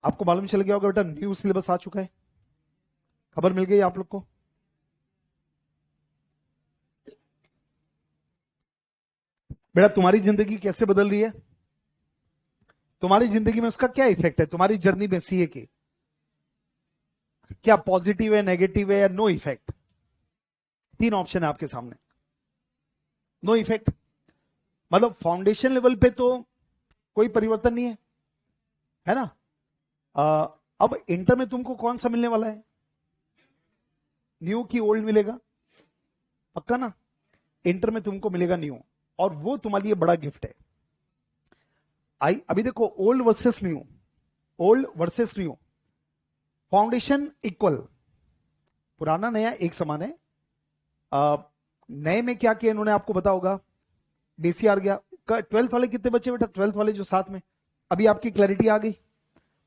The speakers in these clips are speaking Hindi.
आपको मालूम चल गया होगा बेटा, न्यू सिलेबस आ चुका है, खबर मिल गई आप लोग को। बेटा तुम्हारी जिंदगी कैसे बदल रही है, तुम्हारी जिंदगी में उसका क्या इफेक्ट है, तुम्हारी जर्नी में सीए की क्या पॉजिटिव है, नेगेटिव है या नो इफेक्ट। तीन ऑप्शन है आपके सामने। नो इफेक्ट मतलब फाउंडेशन लेवल पे तो कोई परिवर्तन नहीं है ना। आ, अब इंटर में तुमको कौन सा मिलने वाला है, न्यू की ओल्ड मिलेगा, पक्का ना। इंटर में तुमको मिलेगा न्यू, और वो तुम्हारे लिए बड़ा गिफ्ट है। आई अभी देखो, old versus new, old versus new, foundation equal, पुराना नया एक समान है। नए में क्या किया इन्होंने आपको पता होगा, बीसीआर गया। ट्वेल्थ वाले कितने बचे बेटा, ट्वेल्थ वाले जो साथ में, अभी आपकी क्लैरिटी आ गई।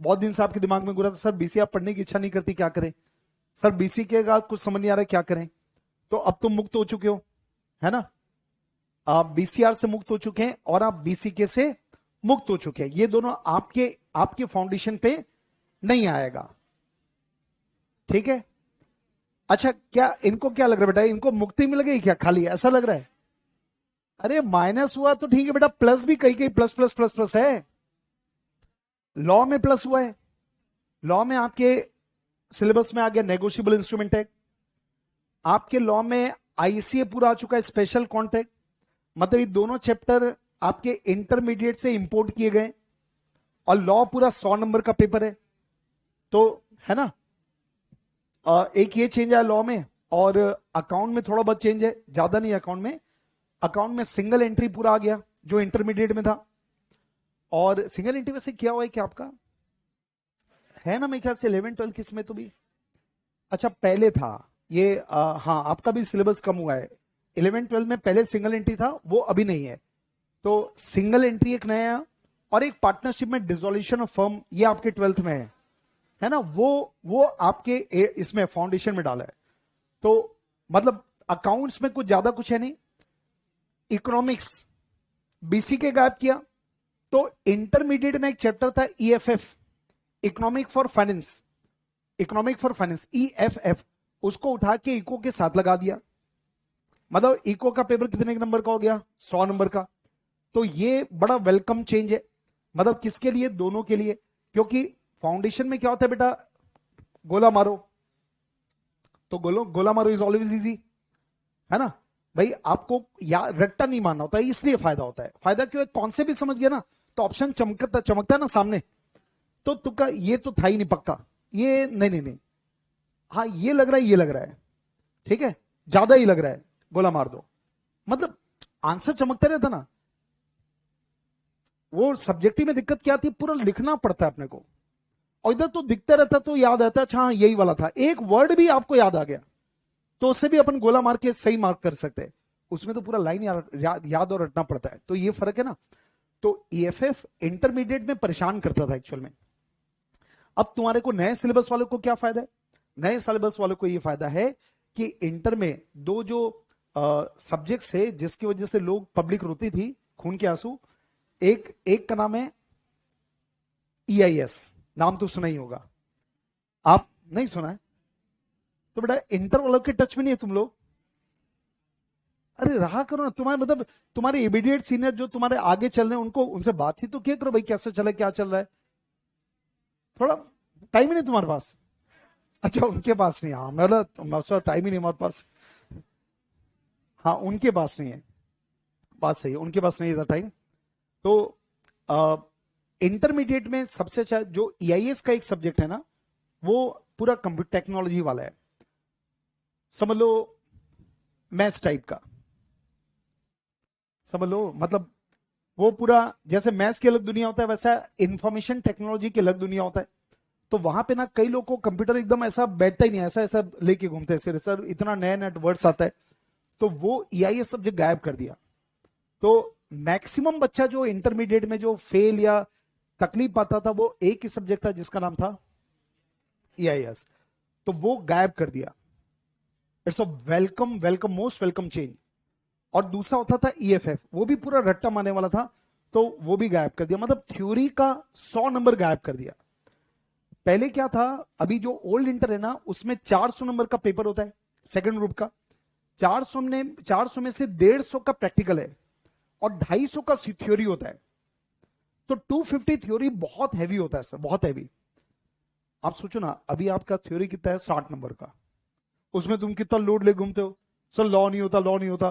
बहुत दिन से आपके दिमाग में घुरा था सर बीसीआर पढ़ने की इच्छा नहीं करती, क्या करें सर, बीसी के बाद कुछ समझ नहीं आ रहा है, क्या करें। तो अब तुम मुक्त हो चुके हो, है ना। आप बीसीआर से मुक्त हो चुके हैं और आप बीसीके से मुक्त हो चुके हैं। ये दोनों आपके आपके फाउंडेशन पे नहीं आएगा, ठीक है। अच्छा, क्या इनको क्या लग रहा है बेटा, इनको मुक्ति मिल गई क्या, खाली ऐसा लग रहा है। अरे माइनस हुआ तो ठीक है बेटा, प्लस भी कहीं कहीं प्लस प्लस प्लस प्लस है। लॉ में प्लस हुआ है, लॉ में आपके सिलेबस में आ गया नेगोशिएबल इंस्ट्रूमेंट है, आपके लॉ में आईसीए पूरा आ चुका है, स्पेशल कॉन्ट्रैक्ट। मतलब ये दोनों चैप्टर आपके इंटरमीडिएट से इंपोर्ट किए गए, और लॉ पूरा 100 नंबर का पेपर है, तो है ना। एक ये चेंज है लॉ में, और अकाउंट में थोड़ा बहुत चेंज है, ज्यादा नहीं अकाउंट में। अकाउंट में सिंगल एंट्री पूरा आ गया जो इंटरमीडिएट में था। और सिंगल एंट्री वैसे क्या हुआ है कि आपका है ना, मेरे ख्याल से 11 12 किस में तो भी, अच्छा पहले था ये, हाँ आपका भी सिलेबस कम हुआ है। 11 12 में पहले सिंगल एंट्री था, वो अभी नहीं है। तो सिंगल एंट्री एक नया, और एक पार्टनरशिप में डिसोल्यूशन ऑफ फर्म, ये आपके 12th में है ना। वो आपके इसमें फाउंडेशन में डाला है। तो मतलब अकाउंट्स में कुछ ज्यादा कुछ है नहीं। इकोनॉमिक्स बीसी के गायब किया। तो इंटरमीडिएट में एक चैप्टर था EFF, economic for finance, economic for finance EFF, उसको उठा के इको के साथ लगा दिया। मतलब इको का पेपर कितने नंबर का हो गया, 100 नंबर का। तो ये बड़ा वेलकम चेंज है, मतलब किसके लिए, दोनों के लिए। क्योंकि फाउंडेशन में क्या होता है बेटा, गोला मारो, तो गोला मारो इज ऑलवेज इजी, है ना। भाई आपको या रट्टा नहीं मानना होता है, इसलिए फायदा होता है। फायदा क्यों है, कॉन्सेप्ट भी समझ गया ना, तो ऑप्शन चमकता चमकता है ना सामने। तो तुक्का ये तो था ही नहीं पक्का, ये नहीं नहीं नहीं, हाँ ये लग रहा है, ये लग रहा है, ठीक है, ज्यादा ही लग रहा है, गोला मार दो। मतलब आंसर चमकता रहता ना। वो सब्जेक्टिव में दिक्कत क्या थी, पूरा लिखना पड़ता है अपने को, और इधर तो दिखता रहता तो याद आता, अच्छा हाँ यही वाला था, एक वर्ड भी आपको याद आ गया तो उससे भी अपन गोला मार के सही मार्क कर सकते हैं। उसमें तो पूरा लाइन याद और रटना पड़ता है, तो ये फर्क है ना। तो ईएफएफ इंटरमीडिएट में परेशान करता था एक्चुअल में। अब तुम्हारे को नए सिलेबस वालों को क्या फायदा है, नए सिलेबस वालों को ये फायदा है कि इंटर में दो जो सब्जेक्ट्स है जिसकी वजह से लोग पब्लिक रोती थी खून के आंसू, एक एक का नाम है ईआईएस, नाम तो सुना ही होगा, आप नहीं सुना है तो बेटा इंटर वालों के टच में नहीं है तुम लोग। अरे रहा करो ना, तुम्हारे मतलब तुम्हारे इमीडिएट सीनियर जो तुम्हारे आगे चल रहे हैं उनको, उनसे बातचीत तो क्या करो भाई, कैसे चला क्या चल रहा है। थोड़ा टाइम ही नहीं तुम्हारे पास, अच्छा उनके पास नहीं, हाँ मैं टाइम ही नहीं हमारे पास, हाँ उनके पास नहीं है, बात सही है, उनके पास नहीं था टाइम। तो इंटरमीडिएट में सबसे अच्छा जो ईआईएस का एक सब्जेक्ट है ना, वो पूरा कंप्यूटर टेक्नोलॉजी वाला है, समझ लो मैथ्स टाइप का, समझ लो मतलब वो पूरा जैसे मैथ्स की अलग दुनिया होता है वैसा इंफॉर्मेशन टेक्नोलॉजी की अलग दुनिया होता है। तो वहां पे ना कई लोग को कंप्यूटर एकदम ऐसा बैठता ही नहीं, ऐसा ऐसा लेके घूमते हैं सर, इतना नया नया वर्ड्स आता है। तो वो ईआईएस सब्जेक्ट गायब कर दिया। तो मैक्सिमम बच्चा जो इंटरमीडिएट में जो फेल या तकलीफ पाता था, वो एक ही सब्जेक्ट था जिसका नाम था ईआईएस, तो वो गायब कर दिया। It's a welcome welcome most welcome change. और दूसरा होता था ईएफएफ, वो भी पूरा रट्टा मारने वाला था, तो वो भी गायब कर दिया, मतलब थ्योरी का 100 नंबर गायब कर दिया। पहले क्या था, अभी जो ओल्ड इंटर है ना उसमें 400 नंबर का पेपर होता है सेकंड ग्रुप का, 400 में से 150 का प्रैक्टिकल है और 250 का थ्योरी होता है। तो 250 थ्योरी बहुत हैवी होता है सर, बहुत हैवी। आप सोचो ना, अभी आपका थ्योरी कितना है, 60 नंबर का, उसमें तुम कितना लोड ले घूमते हो, सर लॉ नहीं होता, लॉ नहीं होता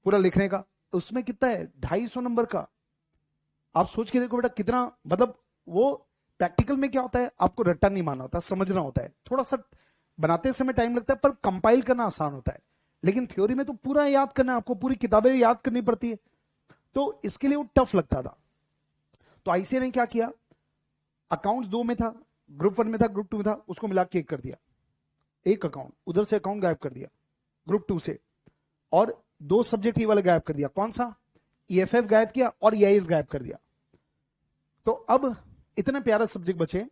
पूरा लिखने का, उसमें कितना है 250 नंबर का। आप सोच के देखो बेटा कितना, मतलब वो प्रैक्टिकल में क्या होता है, आपको रट्टा नहीं मारना होता, समझना होता है, थोड़ा सा बनाते समय टाइम लगता है पर कंपाइल करना आसान होता है। लेकिन थ्योरी में तो पूरा याद करना है, आपको पूरी किताबें याद करनी पड़ती है, तो इसके लिए वो टफ लगता था। तो आईसीए ने क्या किया, अकाउंट्स 2 में था, ग्रुप 1 में था, ग्रुप 2 में था, उसको मिला के एक कर दिया, एक अकाउंट, उधर से अकाउंट गायब कर दिया ग्रुप 2 से, और 2 सब्जेक्ट ही वाला गायब कर दिया, कौन सा, ईएफएफ गायब किया और ईआईएस गायब कर दिया। तो अब इतने प्यारे सब्जेक्ट बचे,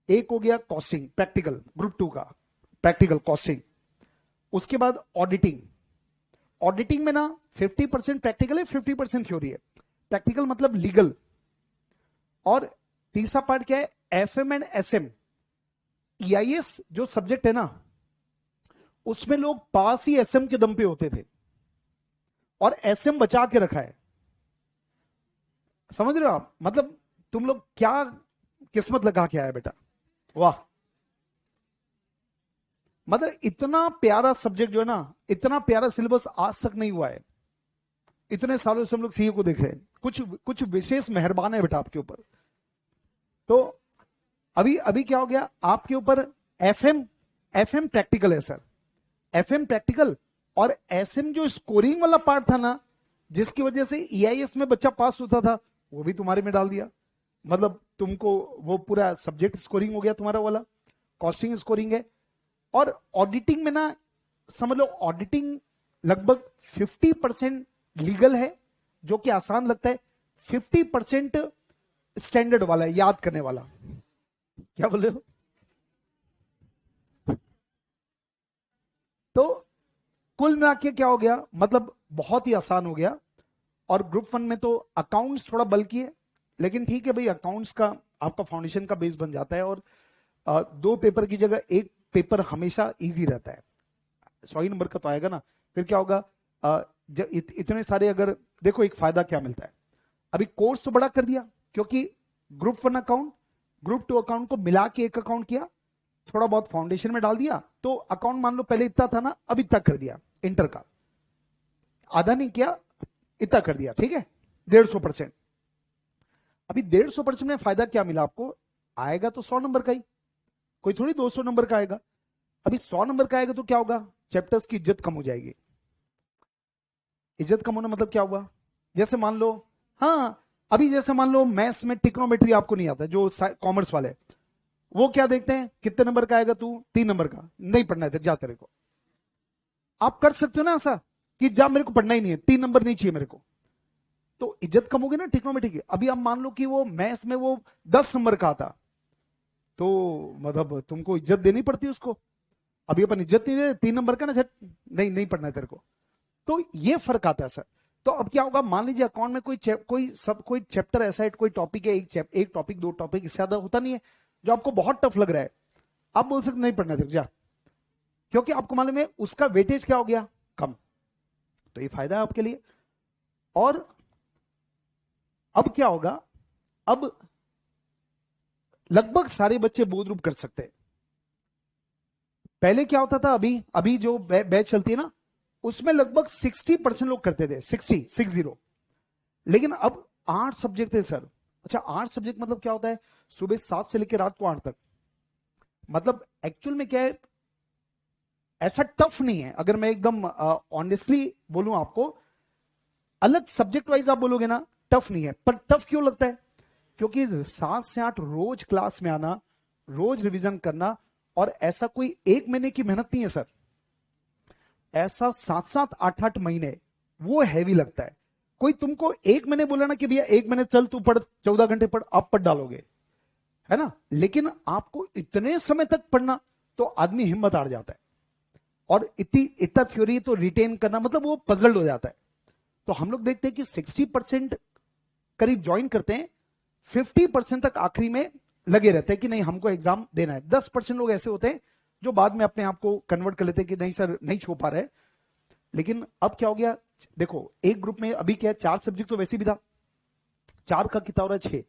एक हो गया कॉस्टिंग प्रैक्टिकल, ग्रुप 2 का प्रैक्टिकल कॉस्टिंग, उसके बाद ऑडिटिंग, ऑडिटिंग में ना 50% प्रैक्टिकल है, 50% थ्योरी है, प्रैक्टिकल मतलब लीगल, और तीसरा पार्ट क्या है, एफएम एंड एसएम। ईआईएस जो सब्जेक्ट है ना उसमें लोग पास ही एसएम के दम पे होते थे और एसएम बचा के रखा है, समझ रहे हो आप, मतलब तुम लोग क्या किस्मत लगा के आया बेटा, वाह। मतलब इतना प्यारा सब्जेक्ट जो है ना, इतना प्यारा सिलेबस आज तक नहीं हुआ है, इतने सालों से हम लोग सीए को देख रहे हैं, कुछ कुछ विशेष मेहरबान है बेटा आपके ऊपर। तो अभी अभी क्या हो गया आपके ऊपर, एफएम, एफएम प्रैक्टिकल है सर, एफएम प्रैक्टिकल, और एसएम जो स्कोरिंग वाला पार्ट था ना जिसकी वजह से ईआईएस में बच्चा पास होता था, वो भी तुम्हारे में डाल दिया, मतलब तुमको वो पूरा सब्जेक्ट स्कोरिंग हो गया तुम्हारा वाला, कॉस्टिंग स्कोरिंग है। और ऑडिटिंग में ना समझ लो, ऑडिटिंग लगभग 50% लीगल है जो कि आसान लगता है, 50% स्टैंडर्ड वाला है, याद करने वाला। क्या बोल रहे हो, तो कुल मिला के क्या हो गया, मतलब बहुत ही आसान हो गया। और ग्रुप 1 में तो अकाउंट्स थोड़ा बल्कि है, लेकिन ठीक है भाई, अकाउंट्स का आपका फाउंडेशन का बेस बन जाता है, और 2 पेपर की जगह 1 पेपर हमेशा इजी रहता है, 100 नंबर का तो आएगा ना। फिर क्या होगा, इतने सारे, अगर देखो एक फायदा क्या मिलता है, अभी कोर्स तो बड़ा कर दिया, क्योंकि ग्रुप 1 अकाउंट ग्रुप 2 अकाउंट को मिला के एक अकाउंट किया, थोड़ा बहुत फाउंडेशन में डाल दिया, तो अकाउंट मान लो पहले इतना था ना, अब इतना कर दिया, इंटर का आधा नहीं किया, इतना कर दिया, ठीक है, 150%। अभी 150% में फायदा क्या मिला आपको, आएगा तो 100 नंबर का ही, कोई थोड़ी 200 नंबर का आएगा। अभी 100 नंबर का आएगा तो क्या होगा, चैप्टर्स की इज्जत कम हो जाएगी। इज्जत कम होना मतलब क्या हुआ, जैसे मान लो, हाँ अभी जैसे मान लो मैथ्स में ट्रिग्नोमेट्री आपको नहीं आता, जो कॉमर्स वाले, वो क्या देखते हैं, कितने नंबर का आएगा तू, 3 नंबर का, नहीं पढ़ना है जा तेरे को। आप कर सकते हो ना ऐसा कि जा मेरे को पढ़ना ही नहीं है, 3 नंबर नहीं चाहिए मेरे को, तो इज्जत कम होगी ना ट्रिग्नोमेट्री की। अभी आप मान लो कि वो मैथ्स में वो 10 नंबर का आता, तो मतलब तुमको इज्जत देनी पड़ती है उसको। अभी अपन इज्जत नहीं दे, 3 नंबर का ना, नहीं नहीं पढ़ना है तेरे को, तो ये फर्क आता है सर। तो अब क्या होगा, मान लीजिए अकाउंट में कोई चैप्टर ऐसा है, कोई टॉपिक है, एक टॉपिक 2 टॉपिक, इससे ज्यादा होता नहीं है, जो आपको बहुत टफ लग रहा है, आप बोल सकते नहीं पढ़ना तेरे जा, क्योंकि आपको मालूम है उसका वेटेज क्या हो गया, कम। तो ये फायदा है आपके लिए। और अब क्या होगा, अब लगभग सारे बच्चे बोधरूप कर सकते हैं। पहले क्या होता था, अभी अभी जो बैच चलती है ना उसमें लगभग 60% लोग करते थे, 60। लेकिन अब 8 सब्जेक्ट थे सर। अच्छा 8 सब्जेक्ट मतलब क्या होता है, सुबह 7 से लेकर रात को 8 तक, मतलब एक्चुअल में क्या है, ऐसा टफ नहीं है, अगर मैं एकदम ऑनेस्टली बोलूं आपको, अलग सब्जेक्ट वाइज आप बोलोगे ना टफ नहीं है, पर टफ क्यों लगता है, क्योंकि 7 से 8 रोज क्लास में आना, रोज रिवीजन करना, और ऐसा कोई 1 महीने की मेहनत नहीं है सर, ऐसा 7-7 8-8 महीने, वो हैवी लगता है। कोई तुमको 1 महीने बोला ना कि भैया 1 महीने चल तू पढ़, 14 घंटे पढ़, आप पढ़ डालोगे, है ना, लेकिन आपको इतने समय तक पढ़ना, तो आदमी हिम्मत हार जाता है, और इतना थ्योरी तो रिटेन करना, मतलब वो पजल्ड हो जाता है। तो हम लोग देखते हैं कि 60% करीब ज्वाइन करते हैं, 50% तक आखिरी में लगे रहते हैं कि नहीं हमको एग्जाम देना है। 10% लोग ऐसे होते हैं जो बाद में अपने आप को कन्वर्ट कर लेते हैं कि नहीं सर नहीं छो पा रहे। लेकिन अब क्या हो गया, देखो एक ग्रुप में अभी क्या है, 4 सब्जेक्ट तो वैसे भी था, 4 का कितना हो रहा है 6,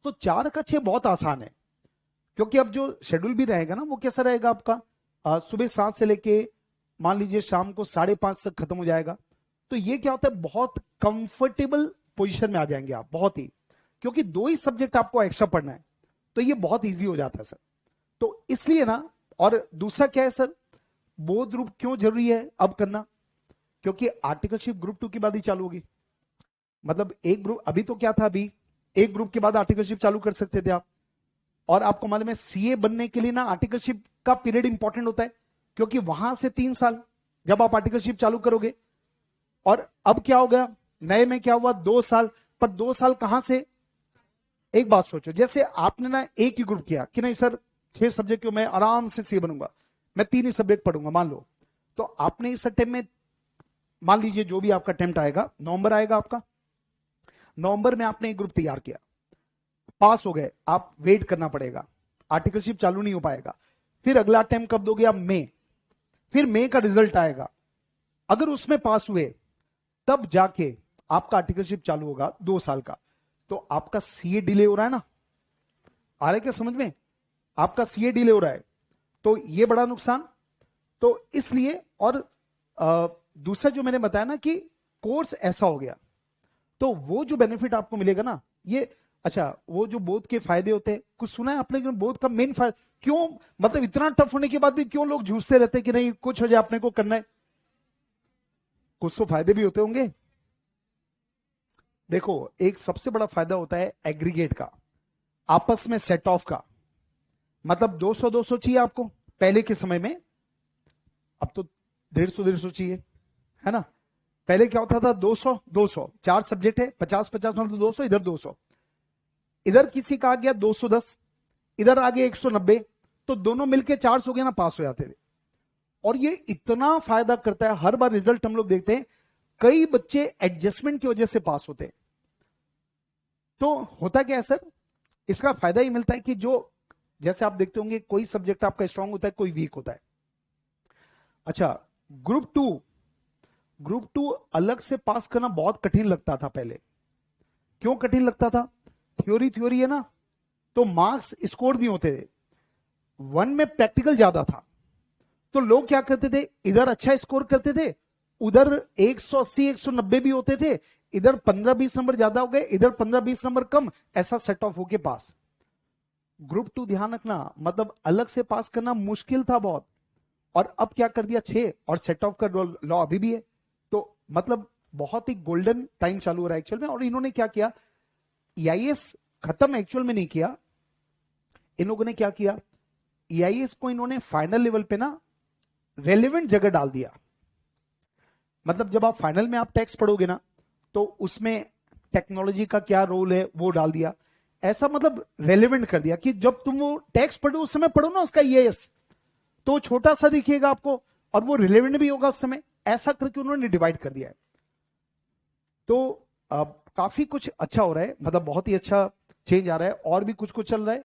तो 4 का 6 बहुत आसान है, क्योंकि अब जो शेड्यूल भी रहेगा ना वो कैसा रहेगा आपका, सुबह 7 से लेके मान लीजिए शाम को 5:30 तक खत्म हो जाएगा। तो ये क्या होता है, बहुत कंफर्टेबल पोजीशन में आ जाएंगे आप, बहुत ही, क्योंकि 2 ही सब्जेक्ट आपको एक्स्ट्रा पढ़ना है, तो ये बहुत इजी हो जाता है सर। तो इसलिए ना, और दूसरा क्या है सर, बोध ग्रुप क्यों जरूरी है अब करना, क्योंकि आर्टिकलशिप ग्रुप 2 की बाद ही चालू होगी। मतलब एक ग्रुप, अभी तो क्या था, अभी एक ग्रुप के बाद आर्टिकलशिप चालू कर सकते थे आप, और आपको मालूम है सीए बनने के लिए ना आर्टिकलशिप का पीरियड इंपॉर्टेंट होता है, क्योंकि वहां से 3 साल जब आप आर्टिकलशिप चालू करोगे। और अब क्या हो गया, नए में क्या हुआ, 2 साल, पर 2 साल कहां से, एक बात सोचो, जैसे आपने ना एक ही ग्रुप किया कि नहीं सर 6 सब्जेक्ट क्यों, मैं आराम से सीए बनूंगा, मैं 3 ही सब्जेक्ट पढ़ूंगा मान लो, तो आपने इस अटेम्प्ट में, मान लीजिए जो भी आपका अटेम्प्ट आएगा, नवंबर आएगा आपका, नवंबर में आपने एक ग्रुप तैयार किया, पास हो गए, आप वेट करना पड़ेगा, आर्टिकलशिप चालू नहीं हो पाएगा। फिर अगला अटेम्प्ट कब दोगे आप, मई, फिर मई का रिजल्ट आएगा, अगर उसमें पास हुए तब जाके आपका आर्टिकलशिप चालू होगा 2 साल का। तो आपका सीए डिले हो रहा है ना, आ रहा है क्या समझ में, आपका सीए डिले हो रहा है, तो ये बड़ा नुकसान। तो इसलिए, और दूसरा जो मैंने बताया ना कि कोर्स ऐसा हो गया, तो वो जो बेनिफिट आपको मिलेगा ना ये, अच्छा वो जो बोध के फायदे होते हैं, कुछ सुना है आपने बोध का मेन फायदा क्यों, मतलब इतना टफ होने के बाद भी क्यों लोग जूझते रहते हैं कि नहीं कुछ हो जाए अपने को करना है, कुछ तो फायदे भी होते होंगे। देखो एक सबसे बड़ा फायदा होता है एग्रीगेट का, आपस में सेट ऑफ का, मतलब 200-200 चाहिए आपको पहले के समय में, अब तो 150-150 चाहिए, है ना। पहले क्या होता था, 200-200, 4 सब्जेक्ट है, 50-50 मतलब 200, इधर 200, इधर किसी का आ गया 210, इधर आ गया 190, तो दोनों मिलके 400 हो गया ना, पास हो जाते थे। और ये इतना फायदा करता है, हर बार रिजल्ट हम लोग देखते हैं, कई बच्चे एडजस्टमेंट की वजह से पास होते हैं। तो होता क्या है सर, इसका फायदा ही मिलता है कि जो, जैसे आप देखते होंगे कोई सब्जेक्ट आपका स्ट्रांग होता है, कोई वीक होता है। अच्छा, ग्रुप टू अलग से पास करना बहुत कठिन लगता था पहले, क्यों कठिन लगता था, थ्योरी थ्योरी है ना, तो मार्क्स स्कोर नहीं होते थे, 1 में प्रैक्टिकल ज्यादा था, तो लोग क्या करते थे, इधर अच्छा स्कोर करते थे, उधर 180 190 भी होते थे, इधर 15-20 नंबर ज्यादा हो गए, इधर 15-20 नंबर कम, ऐसा सेट ऑफ होके पास। ग्रुप 2 ध्यान रखना, मतलब अलग से पास करना मुश्किल था बहुत, और अब क्या कर दिया 6, और सेट ऑफ का लॉ अभी भी है, तो मतलब बहुत ही गोल्डन टाइम चालू हो रहा है एक्चुअल में। और इन्होंने क्या किया, ईआईएस खत्म एक्चुअल में नहीं किया, इन लोगों ने क्या किया, ईआईएस को इन्होंने फाइनल लेवल पे ना रेलेवेंट जगह डाल दिया। मतलब जब आप फाइनल में आप टेक्स्ट पढ़ोगे ना, तो उसमें टेक्नोलॉजी का क्या रोल है वो डाल दिया, ऐसा मतलब रेलेवेंट कर दिया कि जब तुम वो टेक्स्ट पढ़ो उस समय पढ़ो ना उसका ईआईएस, तो छोटा सा दिखेगा आपको और वो रिलेवेंट भी होगा उस समय, ऐसा करके उन्होंने डिवाइड कर दिया है। तो काफी कुछ अच्छा हो रहा है, मतलब बहुत ही अच्छा चेंज आ रहा है, और भी कुछ कुछ चल रहा है।